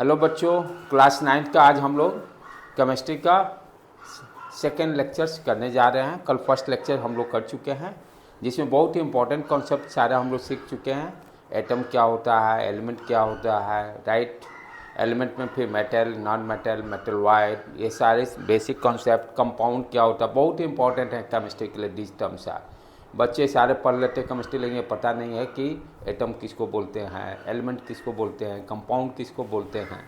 Hello बच्चों, class 9 का आज हम लोग केमिस्ट्री का सेकेंड लेक्चर्स करने जा रहे हैं। कल फर्स्ट लेक्चर हम लोग कर चुके हैं, जिसमें बहुत ही इंपॉर्टेंट कॉन्सेप्ट सारे हम लोग सीख चुके हैं। एटम क्या होता है, एलिमेंट क्या होता है, राइट। एलिमेंट में फिर metal, non metal, metal wide, ये सारे बेसिक कॉन्सेप्ट। कंपाउंड क्या होता है, बहुत ही इंपॉर्टेंट है केमिस्ट्री के लिए। दिस टर्म्स आर बच्चे सारे पढ़ लेते हैं केमिस्ट्री, लेकिन ये पता नहीं है कि एटम किसको बोलते हैं, एलिमेंट किसको बोलते हैं, कंपाउंड किसको बोलते हैं,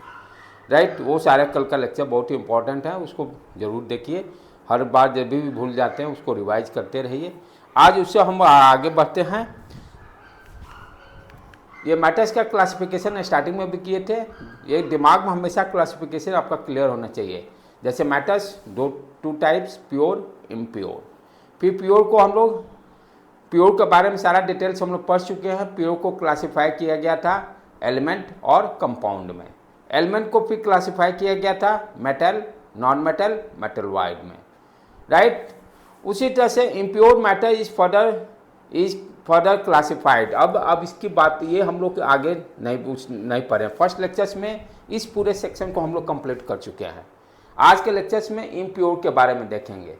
राइट। वो सारे कल का लेक्चर बहुत ही इंपॉर्टेंट है, उसको ज़रूर देखिए। हर बार जब भी भूल जाते हैं उसको रिवाइज करते रहिए। आज उससे हम आगे बढ़ते हैं। ये मैटर्स का क्लासिफिकेशन स्टार्टिंग में भी किए थे। ये दिमाग में हमेशा क्लासिफिकेशन आपका क्लियर होना चाहिए। जैसे matters two types, pure, impure. फिर प्योर को हम लोग, प्योर के बारे में सारा डिटेल्स हम लोग पढ़ चुके हैं। प्योर को क्लासिफाई किया गया था एलिमेंट और कंपाउंड में। एलिमेंट को फिर क्लासिफाई किया गया था metal, non metal, metal wide में, राइट। उसी तरह से impure matter is further classified. अब इसकी बात ये हम लोग आगे नहीं पढ़े। फर्स्ट लेक्चर्स में इस पूरे सेक्शन को हम लोग कंप्लीट कर चुके हैं। आज के लेक्चर्स में इम्प्योर के बारे में देखेंगे,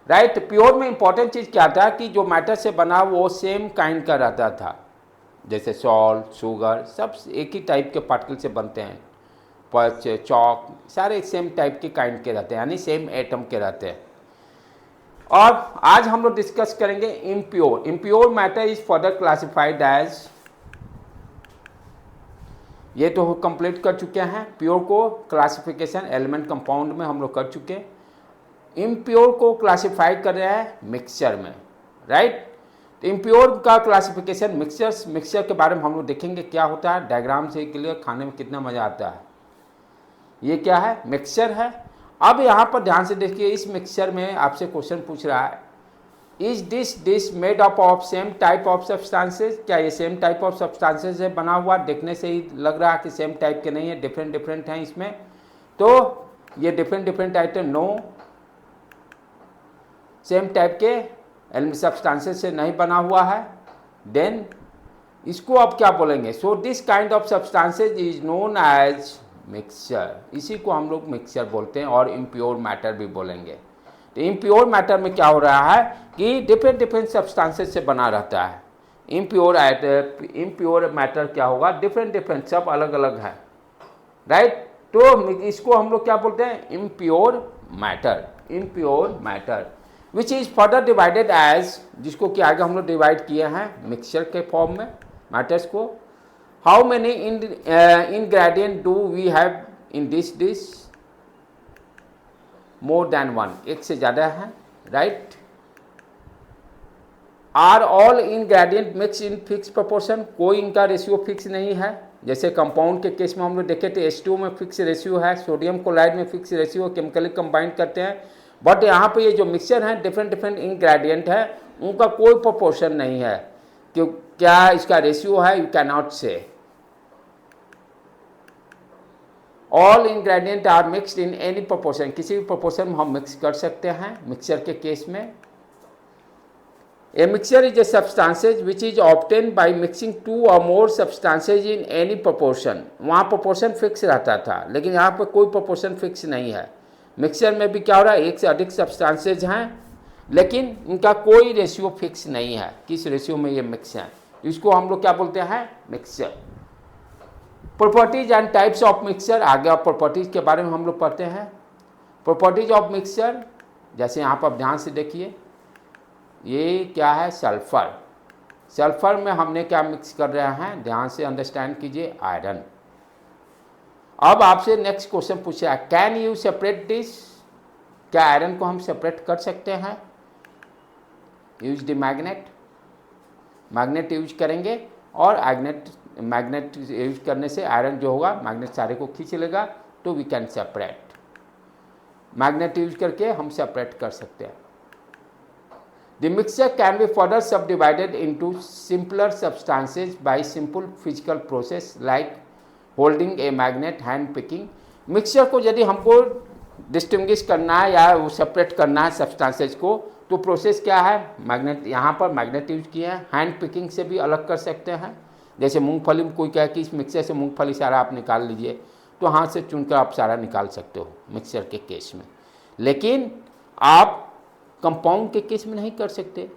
राइट। प्योर में इंपॉर्टेंट चीज़ क्या था कि जो मैटर से बना वो सेम काइंड का रहता था। जैसे सॉल्ट, शुगर, सब एक ही टाइप के पार्टिकल से बनते हैं। पच, चॉक, सारे सेम टाइप के काइंड के रहते हैं, यानी सेम एटम के रहते हैं। और आज हम लोग डिस्कस करेंगे impure. Impure matter is further classified as, ये तो कंप्लीट कर चुके हैं। प्योर को क्लासिफिकेशन एलिमेंट कंपाउंड में हम लोग कर चुके हैं। इम्प्योर को क्लासिफाई कर रहे हैं मिक्सचर में, राइट। तो इम्प्योर का क्लासिफिकेशन मिक्सचर के बारे में हम लोग देखेंगे क्या होता है। डायग्राम से के लिए खाने में कितना मज़ा आता है। ये क्या है, मिक्सचर है। अब यहाँ पर ध्यान से देखिए, इस मिक्सचर में आपसे क्वेश्चन पूछ रहा है, is this made up of same type of substances. क्या ये सेम टाइप ऑफ सब्सटेंसेज से बना हुआ? देखने से ही लग रहा है कि सेम टाइप के नहीं है, डिफरेंट डिफरेंट हैं इसमें। तो ये different item no, same type के सब्सटेंसेस से नहीं बना हुआ है। देन इसको अब क्या बोलेंगे? So this kind of substances is known as mixture. इसी को हम लोग मिक्सचर बोलते हैं, और इम्प्योर मैटर भी बोलेंगे। तो इम्प्योर मैटर में क्या हो रहा है कि डिफरेंट सब्सटेंसेस से बना रहता है। इम्प्योर मैटर क्या होगा? डिफरेंट सब अलग अलग है, राइट। तो इसको हम लोग क्या बोलते हैं? Impure matter which is further divided as, जिसको कि आगे हम लोग डिवाइड किए हैं मिक्सचर के फॉर्म में मैटर्स को। How many ingredient do we have in this dish? More than one, एक से ज़्यादा है, right. Are all ingredient mix in fix proportion, कोई इनका रेशियो फिक्स नहीं है। जैसे कंपाउंड के केस में हम लोग देखे थे H2 में फिक्स रेशियो है, सोडियम क्लोराइड में फिक्स रेशियो, केमिकली कंबाइंड करते हैं। बट यहाँ पे ये जो मिक्सचर है डिफरेंट इंग्रेडिएंट है, उनका कोई प्रोपोर्शन नहीं है कि क्या इसका रेशियो है, you can not say. All ingredient are mixed in any proportion, किसी भी प्रोपोर्शन में हम मिक्स कर सकते हैं मिक्सचर के केस में। A mixture is a substances which is obtained by mixing two or more substances in any proportion। वहाँ proportion फिक्स रहता था, लेकिन यहाँ पर कोई proportion फिक्स नहीं है। मिक्सचर में भी क्या हो रहा है, एक से अधिक सब्सटेंसेज हैं, लेकिन इनका कोई रेशियो फिक्स नहीं है किस रेशियो में ये मिक्स हैं। इसको हम लोग क्या बोलते हैं? Mixture. Properties and types of mixture, आगे आप प्रॉपर्टीज के बारे में हम लोग पढ़ते हैं। प्रॉपर्टीज ऑफ मिक्सचर, जैसे यहाँ पर ध्यान से देखिए, ये क्या है? सल्फर। सल्फर में हमने क्या मिक्स कर रहे हैं? ध्यान से अंडरस्टैंड कीजिए, आयरन। अब आपसे नेक्स्ट क्वेश्चन पूछा, कैन यू सेपरेट दिस? क्या आयरन को हम सेपरेट कर सकते हैं? Use the magnet, magnet use करेंगे, और मैग्नेट यूज करने से आयरन जो होगा, मैग्नेट सारे को खींच लेगा, तो we can separate. Magnet use करके हम सेपरेट कर सकते हैं। The mixture can be further subdivided into simpler substances by simple physical process like holding a magnet, hand picking। Mixture को यदि हमको डिस्टिंग्विश करना है या वो सेपरेट करना है सब्सटेंसेज को, तो प्रोसेस क्या है? मैग्नेट, यहाँ पर मैग्नेट यूज किए हैं। हैंड पिकिंग से भी अलग कर सकते हैं। जैसे मूंगफली में कोई कहे कि इस मिक्सचर से मूंगफली सारा आप निकाल लीजिए, तो हाथ से चुनकर आप सारा निकाल सकते हो मिक्सचर के केस में, लेकिन आप कंपाउंड के केस में नहीं कर सकते,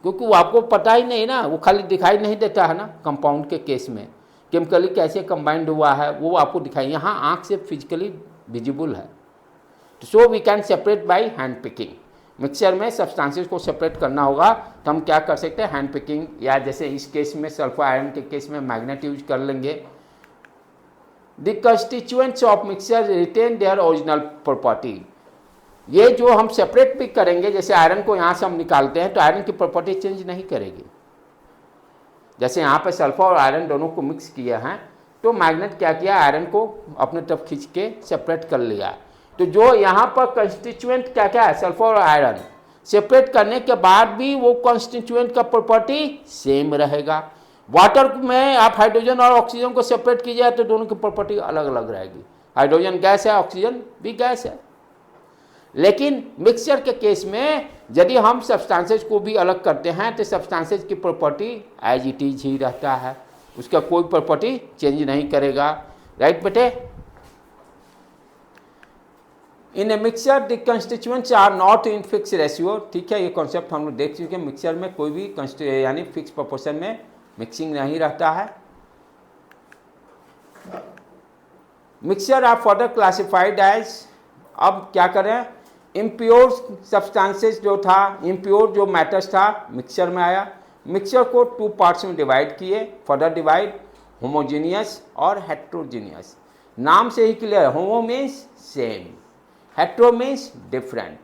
क्योंकि वो आपको पता ही नहीं ना, वो खाली दिखाई नहीं देता है ना। कंपाउंड के केस में केमिकली कैसे कंबाइंड हुआ है वो आपको दिखाई, यहाँ आँख से फिजिकली विजिबल है। So we can separate by hand picking. Mixture में सब्सटेंसेस को सेपरेट करना होगा तो हम क्या कर सकते हैं, हैंड पिकिंग, या जैसे इस केस में सल्फर आयरन के केस में मैग्नेट यूज कर लेंगे। The constituents of mixture retain their original property. ये जो हम सेपरेट पिक करेंगे, जैसे आयरन को यहाँ से हम निकालते हैं तो आयरन की प्रॉपर्टी चेंज नहीं करेगी। जैसे यहाँ पे सल्फर और आयरन दोनों को मिक्स किया है तो मैग्नेट क्या किया, आयरन को अपने तरफ खींच के सेपरेट कर लिया। तो जो यहाँ पर कंस्टिट्यूएंट क्या क्या है, सल्फर और आयरन, सेपरेट करने के बाद भी वो कंस्टिट्यूएंट का प्रॉपर्टी सेम रहेगा। वाटर में आप हाइड्रोजन और ऑक्सीजन को सेपरेट कीजिए तो दोनों की प्रॉपर्टी अलग अलग रहेगी। हाइड्रोजन गैस है, ऑक्सीजन भी गैस है। लेकिन मिक्सचर के केस में यदि हम सब्सटेंसेस को भी अलग करते हैं तो सब्सटेंसेस की प्रॉपर्टी एज इट इज ही रहता है, उसका कोई प्रॉपर्टी चेंज नहीं करेगा। राइट बेटे? In a mixture the constituents are not in fix ratio. ठीक है, ये कॉन्सेप्ट हम लोग देख चुके हैं। मिक्सचर में कोई भी यानी फिक्स प्रोपोर्शन में मिक्सिंग नहीं रहता है। Mixture are further classified as, अब क्या करें, इम्प्योर सब्सटेंसेस जो था, इम्प्योर जो मैटर्स था मिक्सचर में आया। मिक्सचर को 2 पार्ट्स में डिवाइड किए, फर्दर डिवाइड होमोजीनियस और हेट्रोजीनियस। नाम से ही clear, homo means same, hetero means different.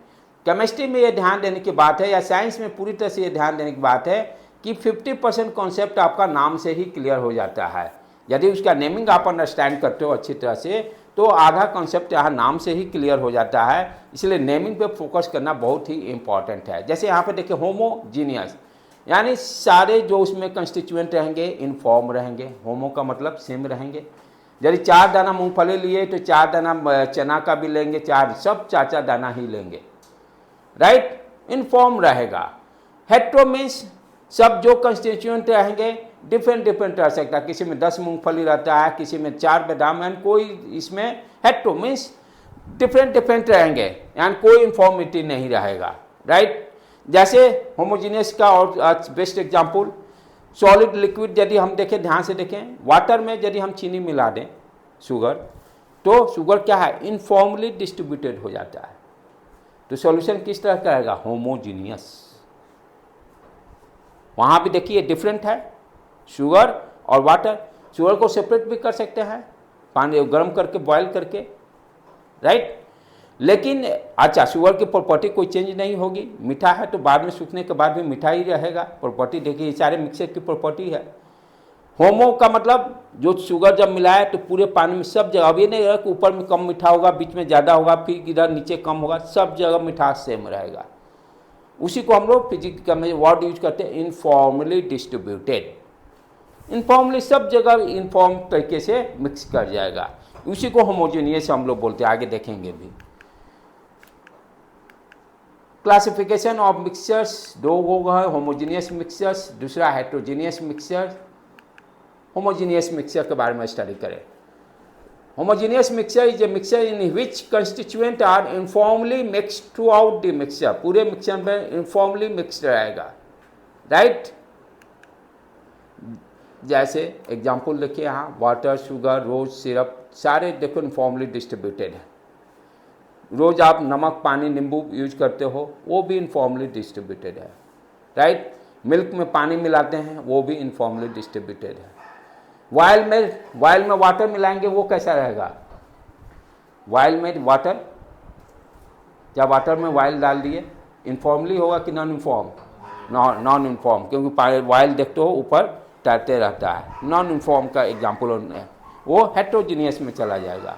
Chemistry में ये ध्यान देने की बात है, या साइंस में पूरी तरह से ये ध्यान देने की बात है कि 50% कॉन्सेप्ट आपका नाम से ही क्लियर हो जाता है। यदि उसका नेमिंग आप अंडरस्टैंड करते हो अच्छी तरह से तो आधा कॉन्सेप्ट यहाँ नाम से ही क्लियर हो जाता है। इसलिए नेमिंग पे फोकस करना बहुत ही इंपॉर्टेंट है। जैसे यहाँ पे देखिए होमोजीनियस, यानी सारे जो उसमें कंस्टिट्यूएंट रहेंगे इनफॉर्म रहेंगे। होमो का मतलब सेम रहेंगे। यदि 4 दाना मूंगफली लिए तो 4 दाना चना का भी लेंगे, सब 4 दाना ही लेंगे। राइट? इनफॉर्म रहेगा। हेट्रो मीन्स सब जो कंस्टिट्यूएंट रहेंगे डिफरेंट रह सकता है। किसी में 10 मूंगफली रहता है, किसी में 4 बादाम, एंड कोई इसमें हेट्रो मीन्स डिफरेंट रहेंगे, यानी कोई इन्फॉर्मिटी नहीं रहेगा। राइट? जैसे होमोजीनियस का और बेस्ट एग्जाम्पल सॉलिड लिक्विड, यदि हम देखें, ध्यान से देखें, वाटर में यदि हम चीनी मिला दें, शुगर, तो शुगर क्या है, इनफॉर्मली डिस्ट्रीब्यूटेड हो जाता है। तो सॉल्यूशन किस तरह का रहेगा, होमोजीनियस। वहाँ भी देखिए डिफरेंट है, शुगर और वाटर। शुगर को सेपरेट भी कर सकते हैं पानी गर्म करके, बॉयल करके। राइट? लेकिन अच्छा, शुगर की प्रॉपर्टी कोई चेंज नहीं होगी। मीठा है तो बाद में सूखने के बाद भी मीठा ही रहेगा। प्रॉपर्टी देखिए, सारे मिक्सर की प्रॉपर्टी है। होमो का मतलब जो शुगर जब मिलाए तो पूरे पानी में सब जगह, अब ये नहीं रहा कि ऊपर में कम मीठा होगा, बीच में ज़्यादा होगा, फिर इधर नीचे कम होगा, सब जगह मिठास सेम रहेगा। उसी को हम लोग फिजिक्स में वर्ड यूज करते हैं, इनफॉर्मली डिस्ट्रीब्यूटेड। इनफॉर्मली सब जगह इनफॉर्म तरीके से मिक्स कर जाएगा, उसी को होमोजीनियस हम लोग बोलते हैं। आगे देखेंगे भी। क्लासिफिकेशन ऑफ मिक्सचर्स 2 होगा, होमोजीनियस मिक्सचर्स, दूसरा हेट्रोजीनियस मिक्सचर। होमोजीनियस मिक्सचर के बारे में स्टडी करें। Homogeneous mixture is a mixture in which constituent are uniformly mixed throughout the mixture. पूरे मिक्सचर में यूनिफॉर्मली मिक्स्ड रहेगा। राइट? जैसे एग्जाम्पल देखिए यहाँ, वाटर, शुगर, रोज, सिरप, सारे देखो यूनिफॉर्मली डिस्ट्रीब्यूटेड है। रोज आप नमक, पानी, नींबू यूज करते हो, वो भी यूनिफॉर्मली डिस्ट्रीब्यूटेड है। राइट? मिल्क में पानी मिलाते हैं, वो भी यूनिफॉर्मली डिस्ट्रीब्यूटेड है। वाइल में वाटर मिलाएंगे, वो कैसा रहेगा, वाइल में वाटर, क्या वाटर में वाइल डाल दिए, यूनिफॉर्मली होगा कि नॉन यूनिफॉर्म, नॉन यूनिफॉर्म, क्योंकि वाइल देखते हो ऊपर तैरते रहता है। नॉन यूनिफॉर्म का एग्जाम्पल है, वो हेट्रोजीनियस में चला जाएगा।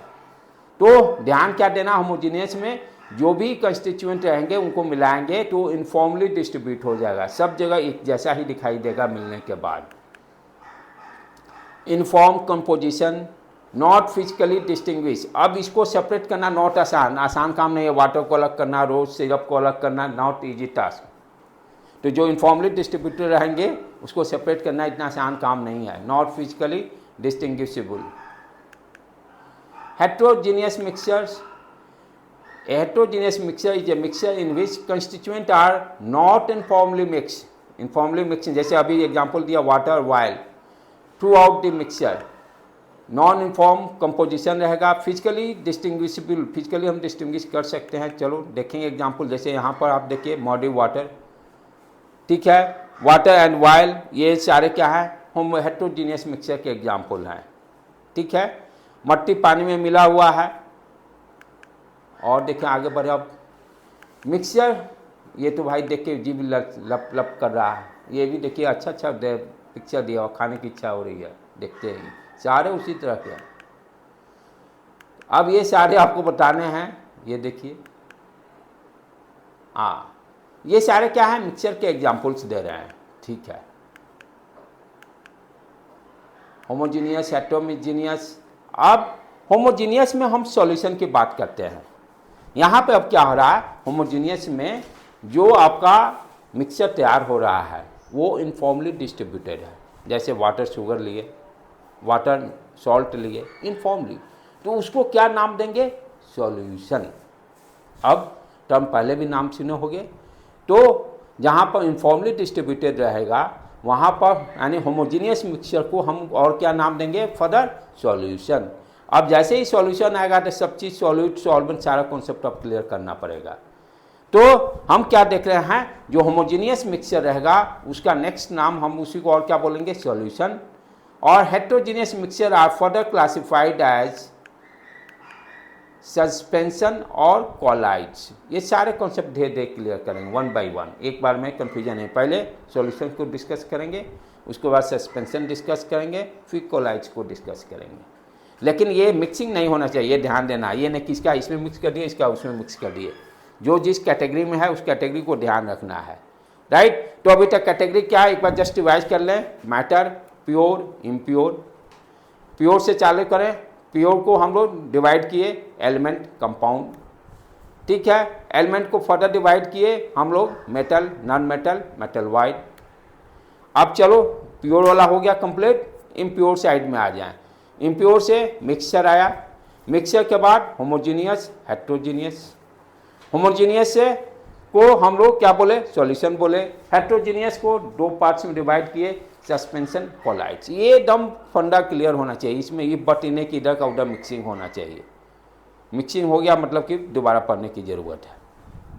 तो ध्यान क्या देना, होमोजीनियस में जो भी कंस्टिट्यूएंट रहेंगे उनको मिलाएंगे तो यूनिफॉर्मली डिस्ट्रीब्यूट हो जाएगा, सब जगह एक जैसा ही दिखाई देगा मिलने के बाद। Inform composition, not physically distinguish. अब इसको सेपरेट करना नॉट आसान काम नहीं है। वाटर को अलग करना, रोज सिरप को अलग करना, नॉट इजी टास्क। तो जो इनफॉर्मली डिस्ट्रीब्यूटेड रहेंगे उसको सेपरेट करना इतना आसान काम नहीं है, not physically distinguishable. heterogeneous mixtures. A heterogeneous mixture is a mixture in which constituents are not uniformly mixed. Uniformly mixing, जैसे अभी एग्जाम्पल दिया water oil, through out the mixture, non uniform composition रहेगा, फिजिकली डिस्टिंग्विशेबल, फिजिकली हम distinguish कर सकते हैं। चलो देखेंगे एग्जाम्पल, जैसे यहाँ पर आप देखिए मॉडी वाटर, ठीक है, वाटर एंड ऑयल, ये सारे क्या है, हम हेटेरोजेनियस मिक्सचर के एग्जाम्पल हैं, ठीक है। मट्टी पानी में मिला हुआ है, और देखिए आगे बढ़े अब मिक्सचर, ये तो भाई देख के जीभ लप लप कर रहा है, ये भी देखिए अच्छा अच्छा पिक्चर दिया और खाने की इच्छा हो रही है, देखते ही सारे उसी तरह के हैं। अब ये सारे आपको बताने हैं, ये देखिए, ये सारे क्या है, मिक्सचर के एग्जाम्पल्स दे रहे हैं, ठीक है। Homogeneous, heterogeneous. अब होमोजीनियस में हम सॉल्यूशन की बात करते हैं। यहाँ पे अब क्या हो रहा है, होमोजीनियस में जो आपका मिक्सचर तैयार हो रहा है वो इनफॉर्मली डिस्ट्रीब्यूटेड है। जैसे वाटर शुगर लिए, वाटर सॉल्ट लिए इनफॉर्मली, तो उसको क्या नाम देंगे, सॉल्यूशन। अब टर्म पहले भी नाम सुने होंगे। तो जहाँ पर इनफॉर्मली डिस्ट्रीब्यूटेड रहेगा वहाँ पर यानी होमोजीनियस मिक्सचर को हम और क्या नाम देंगे, फर्दर सॉल्यूशन। अब जैसे ही सॉल्यूशन आएगा तो सब चीज़ सॉल्यूट सॉल्वेंट सारा कॉन्सेप्ट अब क्लियर करना पड़ेगा। तो हम क्या देख रहे हैं, जो होमोजीनियस मिक्सचर रहेगा उसका नेक्स्ट नाम हम उसी को और क्या बोलेंगे, सॉल्यूशन। और heterogeneous mixture are further classified as suspension और कॉलाइड्स। ये सारे कॉन्सेप्ट धीरे धीरे क्लियर करेंगे वन बाय वन, एक बार में कंफ्यूजन है। पहले सॉल्यूशन को डिस्कस करेंगे, उसके बाद सस्पेंशन डिस्कस करेंगे, फिर कॉलाइड्स को डिस्कस करेंगे। लेकिन ये मिक्सिंग नहीं होना चाहिए, ध्यान देना, ये नहीं किसका इसमें मिक्स कर दिए, इसका उसमें मिक्स कर दिए। जो जिस कैटेगरी में है उस कैटेगरी को ध्यान रखना है, राइट। तो अभी तक कैटेगरी क्या है, एक बार जस्ट रिवाइज कर लें। Matter, pure, impure. प्योर से चालू करें, प्योर को हम लोग डिवाइड किए एलिमेंट, कंपाउंड, ठीक है। एलिमेंट को फर्दर डिवाइड किए हम लोग metal, non metal, metal wide. अब चलो प्योर वाला हो गया कंप्लीट, इम्प्योर साइड में आ जाएं। इम्प्योर से मिक्सचर आया, मिक्सचर के बाद होमोजीनियस, हेटेरोजीनियस। होमोजीनियस से को हम लोग क्या बोले, सॉल्यूशन बोले। हेटेरोजीनियस को दो पार्ट्स में डिवाइड किए, सस्पेंशन, कॉलाइड्स। ये एकदम फंडा क्लियर होना चाहिए, इसमें ये बट इन्हें की इधर का उधर मिक्सिंग होना चाहिए। मिक्सिंग हो गया मतलब कि दोबारा पढ़ने की ज़रूरत है,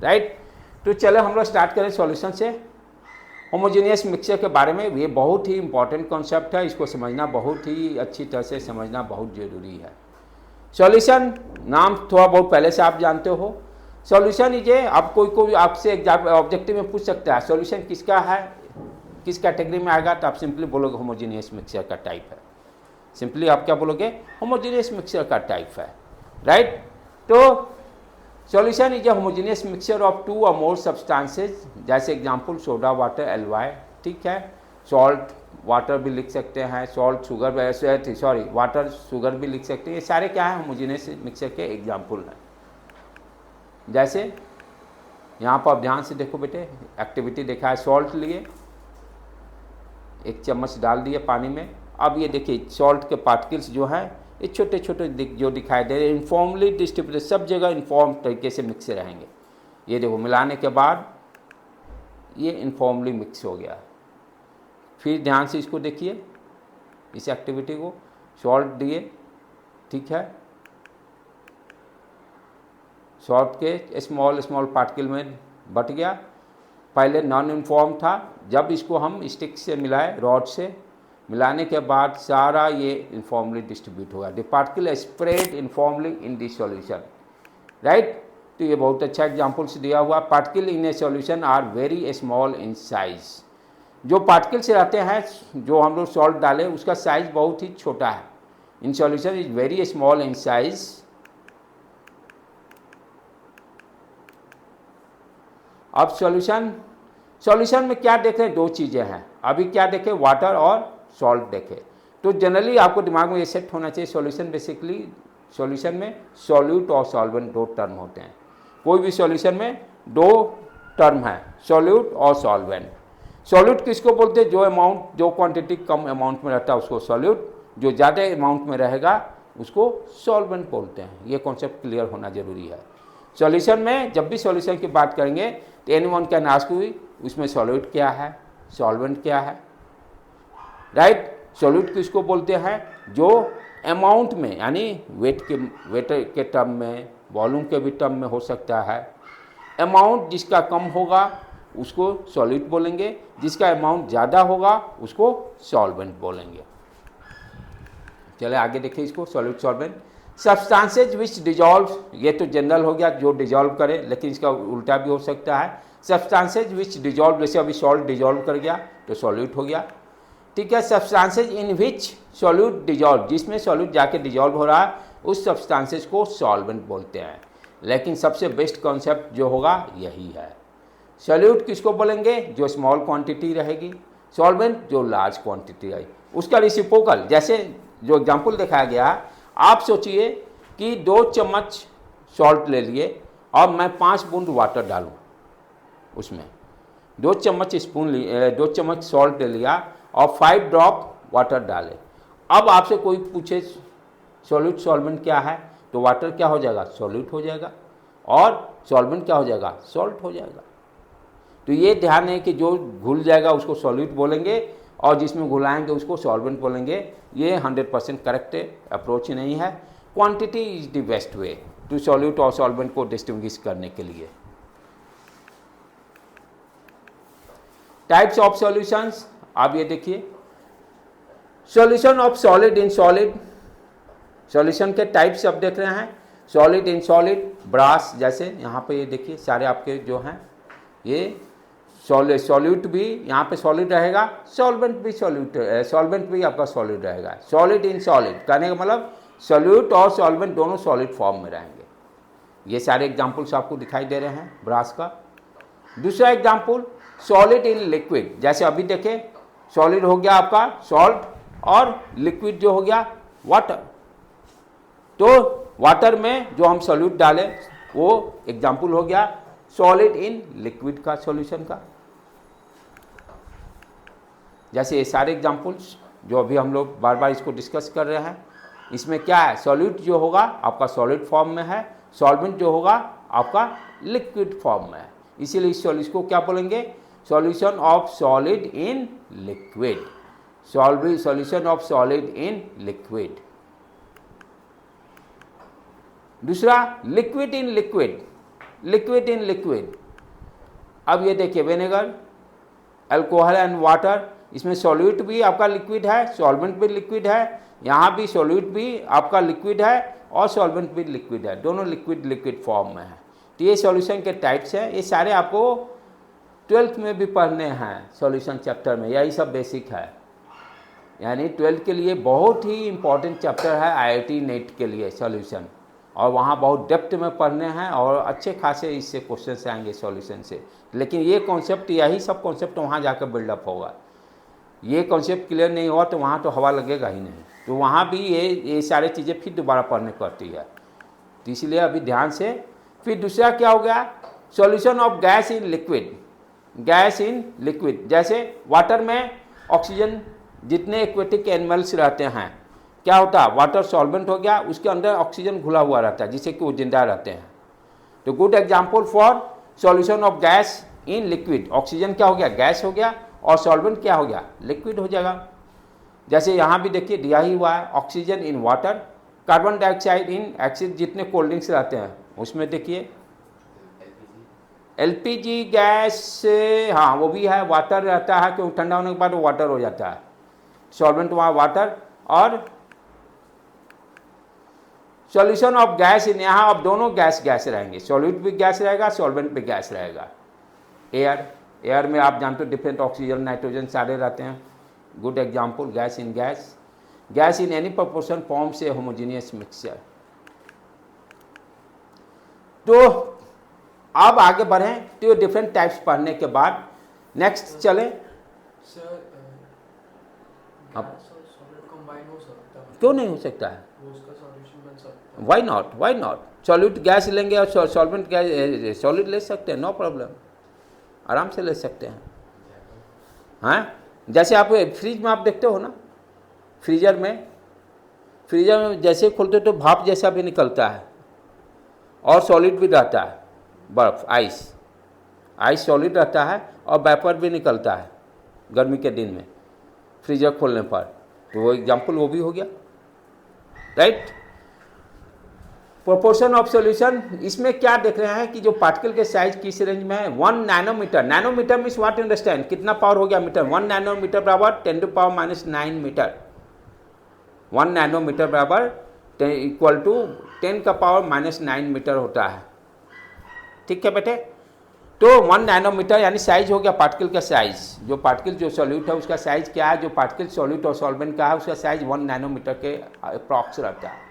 राइट। तो चलो हम लोग स्टार्ट करें सॉल्यूशन से। होमोजीनियस मिक्सचर के बारे में ये बहुत ही इंपॉर्टेंट कॉन्सेप्ट है, इसको समझना बहुत ही अच्छी तरह से समझना बहुत ज़रूरी है। सॉल्यूशन नाम थोड़ा बहुत पहले से आप जानते हो। सॉल्यूशन इज आप कोई आपसे ऑब्जेक्टिव में पूछ सकता है सॉल्यूशन किसका है, किस कैटेगरी में आएगा, तो आप सिंपली बोलोगे होमोजीनियस मिक्सचर का टाइप है। सिंपली आप क्या बोलोगे, होमोजीनियस मिक्सचर का टाइप है, राइट। तो solution is a homogeneous mixture of two or more substances, जैसे एग्जांपल सोडा वाटर, एलवाई, ठीक है। सॉल्ट वाटर भी लिख सकते हैं, salt sugar, sorry water sugar भी लिख सकते हैं। ये सारे क्या है, होमोजीनियस मिक्सचर के एग्जांपल हैं। जैसे यहाँ पर आप ध्यान से देखो बेटे, एक्टिविटी देखा है, सॉल्ट लिए, एक चम्मच डाल दिए पानी में। अब ये देखिए सॉल्ट के पार्टिकल्स जो हैं ये छोटे छोटे जो दिखाई दे रहे हैं, इनफॉर्मली डिस्ट्रीब्यूटेड, सब जगह इनफॉर्म तरीके से मिक्स रहेंगे। ये देखो मिलाने के बाद ये इनफॉर्मली मिक्स हो गया। फिर ध्यान से इसको देखिए, इस एक्टिविटी को, सॉल्ट दिए, ठीक है, सॉल्ट के स्मॉल स्मॉल पार्टिकल में बट गया। पहले नॉन यूनिफॉर्म था, जब इसको हम स्टिक से मिलाए, रॉड से मिलाने के बाद सारा ये इनफॉर्मली डिस्ट्रीब्यूट हुआ। The particle spread informally in the solution, right. तो ये बहुत अच्छा एग्जांपल्स दिया हुआ। Particle in a solution are very small in size. जो पार्टिकल्स रहते हैं, जो हम लोग सॉल्ट डाले, उसका साइज बहुत ही छोटा है। In solution is very small in size. अब सॉल्यूशन में क्या देखें, दो चीज़ें हैं। अभी क्या देखें, वाटर और सॉल्ट देखें। तो जनरली आपको दिमाग में ये सेट होना चाहिए, सॉल्यूशन बेसिकली, सॉल्यूशन में सॉल्यूट और सॉल्वेंट दो टर्म होते हैं। कोई भी सॉल्यूशन में दो टर्म है, सॉल्यूट और सॉल्वेंट। सॉल्यूट किसको बोलते हैं, जो अमाउंट, जो क्वांटिटी कम अमाउंट में रहता है उसको सॉल्यूट, जो ज़्यादा अमाउंट में रहेगा उसको सॉल्वेंट बोलते हैं। ये कॉन्सेप्ट क्लियर होना जरूरी है। सॉल्यूशन में जब भी सॉल्यूशन की बात करेंगे तो एनीवन कैन आस्क यू उसमें सॉल्यूट क्या है, सॉल्वेंट क्या है, राइट। सॉल्यूट किसको बोलते हैं, जो अमाउंट में यानी वेट के टर्म में, वॉल्यूम के भी टर्म में हो सकता है। अमाउंट जिसका कम होगा उसको सॉल्यूट बोलेंगे, जिसका अमाउंट ज़्यादा होगा उसको सॉल्वेंट बोलेंगे। चले आगे देखिए इसको, solute solvent. Substances which dissolve, ये तो जनरल हो गया जो डिजॉल्व करे, लेकिन इसका उल्टा भी हो सकता है। सब्सटेंसेज विच डिजॉल्व, जैसे अभी सॉल्ट डिजॉल्व कर गया तो सॉल्यूट हो गया, ठीक है। सब्सटेंसेज इन विच सॉल्यूट डिजॉल्व, जिसमें सॉल्यूट जाके डिजॉल्व हो रहा है उस सब्सटेंसेज को सॉल्वेंट बोलते हैं। लेकिन सबसे बेस्ट कॉन्सेप्ट जो होगा यही है। सॉल्यूट किसको बोलेंगे, जो स्मॉल क्वांटिटी रहेगी, सॉल्वेंट जो लार्ज क्वांटिटी रहेगी। उसका रेसिप्रोकल, जैसे जो एग्जांपल दिखाया गया, आप सोचिए कि 2 चम्मच सॉल्ट ले लिए और मैं 5 बूंद वाटर डालूं उसमें, 2 चम्मच सॉल्ट ले लिया और 5 ड्रॉप वाटर डाले। अब आपसे कोई पूछे सॉल्यूट सॉल्वेंट क्या है, तो वाटर क्या हो जाएगा, सॉल्यूट हो जाएगा, और सॉल्वेंट क्या हो जाएगा, सॉल्ट हो जाएगा। तो ये ध्यान है कि जो घुल जाएगा उसको सॉल्यूट बोलेंगे और जिसमें घुलाएंगे उसको सॉल्वेंट बोलेंगे। ये 100% करेक्ट अप्रोच नहीं है। Quantity is the best way to solute और सॉल्वेंट को डिस्टिंग्विश करने के लिए। टाइप्स ऑफ सॉल्यूशंस, आप ये देखिए, solution of solid in solid, solution के टाइप्स आप देख रहे हैं, सॉलिड इन सॉलिड, ब्रास, जैसे यहाँ पे ये देखिए सारे आपके जो हैं ये सॉल्यूट भी यहाँ पे सॉलिड रहेगा, सॉल्वेंट भी आपका सॉलिड रहेगा। सॉलिड इन सॉलिड कहने का मतलब सॉल्यूट और सॉल्वेंट दोनों सॉलिड फॉर्म में रहेंगे। ये सारे एग्जांपल्स आपको दिखाई दे रहे हैं ब्रास का। दूसरा एग्जांपल सॉलिड इन लिक्विड, जैसे अभी देखें सॉलिड हो गया आपका सॉल्ट और लिक्विड जो हो गया वाटर। तो वाटर में जो हम सॉल्यूट डालें वो एग्जांपल हो गया सॉलिड इन लिक्विड का सॉल्यूशन का। जैसे ये सारे एग्जांपल्स जो अभी हम लोग बार बार इसको डिस्कस कर रहे हैं, इसमें क्या है, सॉल्यूट जो होगा आपका सॉलिड फॉर्म में है, सॉल्वेंट जो होगा आपका लिक्विड फॉर्म में है। इसीलिए इस सॉल्यूशन को क्या बोलेंगे, solution of solid in liquid, solution of solid in liquid. दूसरा liquid in liquid, liquid in liquid. अब ये देखिए विनेगर, अल्कोहल एंड वाटर, इसमें सॉल्यूट भी आपका लिक्विड है, सॉल्वेंट भी लिक्विड है, यहाँ भी सॉल्यूट भी आपका लिक्विड है और सॉल्वेंट भी लिक्विड है, दोनों लिक्विड फॉर्म में है। तो ये सॉल्यूशन के टाइप्स हैं, ये सारे आपको 12th में भी पढ़ने हैं सॉल्यूशन चैप्टर में, यही सब बेसिक है। यानी 12th के लिए बहुत ही इंपॉर्टेंट चैप्टर है IIT नेट के लिए सॉल्यूशन, और वहाँ बहुत डेप्थ में पढ़ने हैं और अच्छे खासे इससे क्वेश्चन आएंगे सॉल्यूशन से। लेकिन ये कॉन्सेप्ट, यही सब कॉन्सेप्ट वहाँ जाकर बिल्डअप होगा। ये कॉन्सेप्ट क्लियर नहीं हुआ तो वहाँ तो हवा लगेगा ही नहीं, तो वहाँ भी ये सारी चीज़ें फिर दोबारा पढ़ने पड़ती है। तो इसलिए अभी ध्यान से। फिर दूसरा क्या हो गया, solution of gas in liquid, gas in liquid. जैसे वाटर में ऑक्सीजन, जितने एक्वेटिक एनिमल्स रहते हैं क्या होता है, वाटर सॉल्वेंट हो गया, उसके अंदर ऑक्सीजन घुला हुआ रहता है जिससे कि वो जिंदा रहते हैं। तो good example for solution of gas in liquid, oxygen क्या हो गया, गैस हो गया, और सॉल्वेंट क्या हो गया, लिक्विड हो जाएगा। जैसे यहाँ भी देखिए दिया ही हुआ है, oxygen in water, carbon dioxide in acid, जितने कोल्ड ड्रिंक्स रहते हैं उसमें देखिए LPG गैस, हाँ वो भी है, वाटर रहता है क्योंकि ठंडा होने के बाद वो वाटर हो जाता है, सॉल्वेंट वहाँ वाटर। और सॉल्यूशन ऑफ गैस इन, यहाँ अब दोनों गैस रहेंगे, सॉल्यूट भी गैस रहेगा, सॉल्वेंट भी गैस रहेगा। एयर, एयर में आप जानते हो डिफरेंट ऑक्सीजन नाइट्रोजन सारे रहते हैं। Good example gas in gas, gas in any proportion form से होमोजेनियस मिक्सचर। तो अब आगे बढ़ें, तो डिफरेंट टाइप्स पढ़ने के बाद नेक्स्ट चले। अब क्यों नहीं हो सकता है, why not, why not. Solute gas लेंगे और सॉल्वेंट गैस सॉलिड ले सकते हैं, नो प्रॉब्लम, आराम से ले सकते हैं। हाँ, जैसे आप फ्रिज में आप देखते हो ना, फ्रीजर फ्रीजर में जैसे खोलते तो भाप जैसा भी निकलता है और सॉलिड भी रहता है, बर्फ़ आइस सॉलिड रहता है और वेपर भी निकलता है गर्मी के दिन में फ्रीजर खोलने पर। तो वो एग्जाम्पल वो भी हो गया, राइट। प्रोपोर्शन ऑफ सॉल्यूशन, इसमें क्या देख रहे हैं कि जो पार्टिकल के साइज किस रेंज में है, 1 nanometre. Nanometre means what you understand, कितना पावर हो गया मीटर, 1 नैनोमीटर बराबर 10⁻⁹ मीटर। 1 नैनोमीटर बराबर इक्वल टू 10⁻⁹ मीटर होता है, ठीक है बेटे। तो 1 नैनोमीटर यानी साइज हो गया पार्टिकल का साइज, जो पार्टिकल जो सॉल्यूट है उसका साइज क्या है, जो पार्टिकल सॉल्यूट और सॉल्वेंट का है उसका साइज 1 नैनोमीटर के अप्रॉक्स रहता है।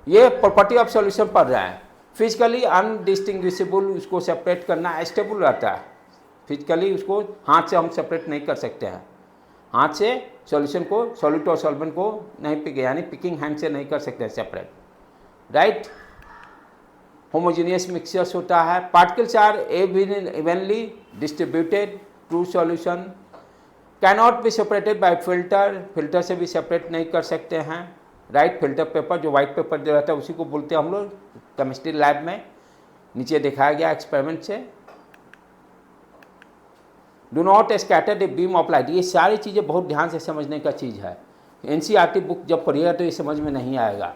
ये प्रॉपर्टी ऑफ सॉल्यूशन पढ़ रहे हैं। फिजिकली अनडिस्टिंग्विशेबल, उसको सेपरेट करना स्टेबल रहता है। फिजिकली उसको हाथ से हम सेपरेट नहीं कर सकते हैं, हाथ से सॉल्यूशन को, सॉल्यूट और सॉल्वेंट को नहीं पिक, यानी पिकिंग हैंड से नहीं कर सकते हैं सेपरेट, राइट। होमोजीनियस मिक्सचर्स होता है। Particles are evenly distributed, true solution cannot be separated by filter, filter से भी सेपरेट नहीं कर सकते हैं, राइट। फिल्टर पेपर, जो वाइट पेपर जो रहता है उसी को बोलते हैं हम लोग केमिस्ट्री लैब में, नीचे दिखाया गया एक्सपेरिमेंट से। Do not scatter the beam of light, ये सारी चीज़ें बहुत ध्यान से समझने का चीज़ है। एनसीईआरटी बुक जब पढ़िएगा तो ये समझ में नहीं आएगा,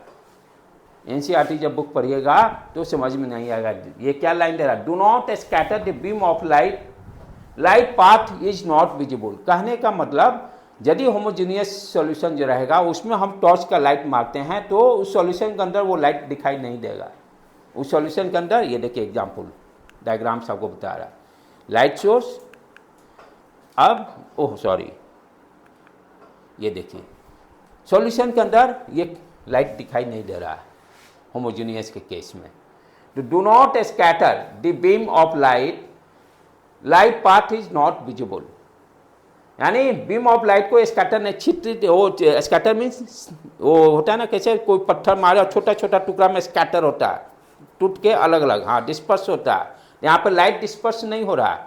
एनसीईआरटी जब बुक पढ़िएगा तो समझ में नहीं आएगा। ये क्या लाइन दे रहा है, do not scatter the beam of light, light path is not visible. कहने का मतलब यदि होमोजीनियस सॉल्यूशन जो रहेगा उसमें हम टॉर्च का लाइट मारते हैं तो उस सॉल्यूशन के अंदर वो लाइट दिखाई नहीं देगा। उस सॉल्यूशन के अंदर, ये देखिए एग्जाम्पल डायग्राम्स आपको बता रहा है, लाइट सोर्स, अब ओह सॉरी, ये देखिए सॉल्यूशन के अंदर ये लाइट दिखाई नहीं दे रहा है होमोजीनियस के केस में। तो do not scatter the beam of light, light path is not visible, यानी बीम ऑफ लाइट को स्कैटर ने छिट, वो स्कैटर मीन्स वो होता है ना, कैसे कोई पत्थर मारे और छोटा छोटा टुकड़ा में स्कैटर होता है, टूट के अलग अलग, हाँ डिस्पर्स होता है। यहाँ पर लाइट डिस्पर्स नहीं हो रहा है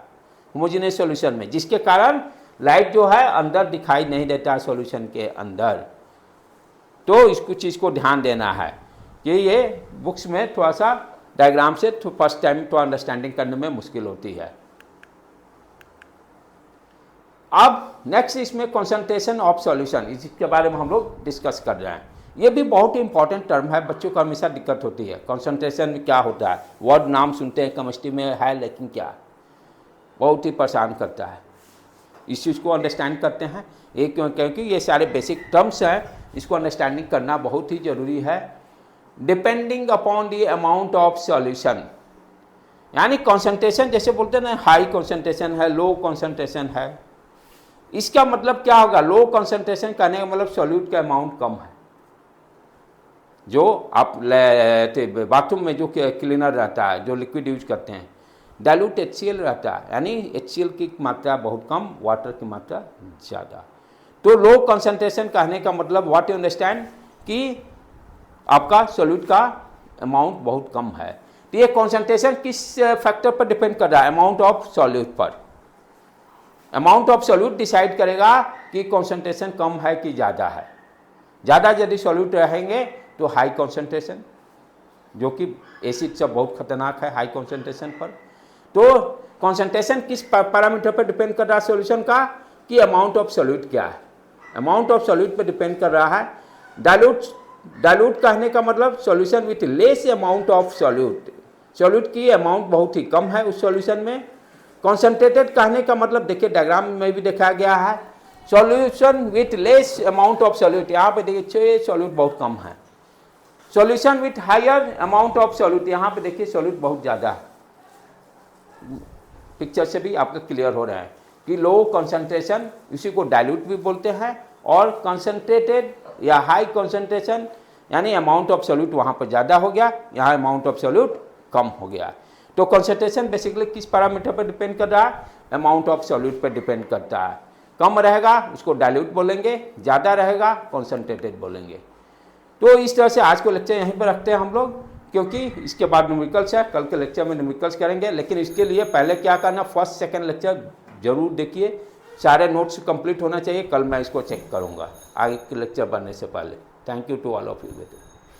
होमोजेनियस सॉल्यूशन में, जिसके कारण लाइट जो है अंदर दिखाई नहीं देता है सॉल्यूशन के अंदर। तो इसको चीज़ को ध्यान देना है कि ये बुक्स में थोड़ा सा डायग्राम से फर्स्ट टाइम तो अंडरस्टैंडिंग करने में मुश्किल होती है। अब नेक्स्ट इसमें कंसंट्रेशन ऑफ सॉल्यूशन, इसके बारे में हम लोग डिस्कस कर रहे हैं। ये भी बहुत ही इंपॉर्टेंट टर्म है, बच्चों को हमेशा दिक्कत होती है कंसंट्रेशन में क्या होता है, वर्ड नाम सुनते हैं केमिस्ट्री में है लेकिन क्या, बहुत ही परेशान करता है। इस चीज़ को अंडरस्टैंड करते हैं एक, क्योंकि ये सारे बेसिक टर्म्स हैं, इसको अंडरस्टैंडिंग करना बहुत ही ज़रूरी है। Depending upon the amount of solution, यानी कंसंट्रेशन जैसे बोलते हैं ना, हाई कंसंट्रेशन है, लो कंसंट्रेशन है, इसका मतलब क्या होगा, लो कंसंट्रेशन कहने का मतलब सॉल्यूट का अमाउंट कम है। जो आप बाथरूम में जो क्लीनर रहता है, जो लिक्विड यूज करते हैं, डाइल्यूट HCl रहता है, यानी HCl की मात्रा बहुत कम, वाटर की मात्रा ज़्यादा। तो लो कंसंट्रेशन कहने का मतलब व्हाट यू अंडरस्टैंड कि आपका सॉल्यूट का अमाउंट बहुत कम है। तो ये कंसंट्रेशन किस फैक्टर पर डिपेंड कर रहा है, अमाउंट ऑफ सॉल्यूट पर। अमाउंट ऑफ सॉल्यूट डिसाइड करेगा कि कंसंट्रेशन कम है कि ज़्यादा है। ज़्यादा यदि सॉल्यूट रहेंगे तो हाई कंसंट्रेशन, जो कि एसिड से बहुत खतरनाक है हाई कंसंट्रेशन पर। तो कंसंट्रेशन किस पैरामीटर पर डिपेंड कर रहा है सॉल्यूशन का, कि अमाउंट ऑफ सॉल्यूट क्या है, अमाउंट ऑफ सॉल्यूट पर डिपेंड कर रहा है। डाइल्यूट कहने का मतलब solution with less amount of solute, solute की अमाउंट बहुत ही कम है उस सॉल्यूशन में। कॉन्सेंट्रेटेड कहने का मतलब देखिए डायग्राम में भी दिखाया गया है, solution with less amount of solute, यहाँ पे देखिए सॉल्यूट बहुत कम है। Solution with higher amount of solute, यहाँ पे देखिए सॉल्यूट बहुत ज़्यादा है। पिक्चर से भी आपका क्लियर हो रहा है कि लो कंसंट्रेशन, इसी को डाइल्यूट भी बोलते हैं, और कंसंट्रेटेड या हाई कंसंट्रेशन यानी अमाउंट ऑफ सॉल्यूट वहाँ पर ज़्यादा हो गया, यहाँ अमाउंट ऑफ सॉल्यूट कम हो गया। तो कंसंट्रेशन बेसिकली किस पैरामीटर पर डिपेंड कर रहा है, अमाउंट ऑफ सॉल्यूट पर डिपेंड करता है। कम रहेगा उसको डाइल्यूट बोलेंगे, ज़्यादा रहेगा कंसंट्रेटेड बोलेंगे। तो इस तरह से आज को लेक्चर यहीं पर रखते हैं हम लोग, क्योंकि इसके बाद न्यूमेरिकल्स है, कल के लेक्चर में न्यूमेरिकल्स करेंगे। लेकिन इसके लिए पहले क्या करना, फर्स्ट सेकंड लेक्चर जरूर देखिए, सारे नोट्स कंप्लीट होना चाहिए। कल मैं इसको चेक करूँगा आगे के लेक्चर बनने से पहले। Thank you to all of you बेटे।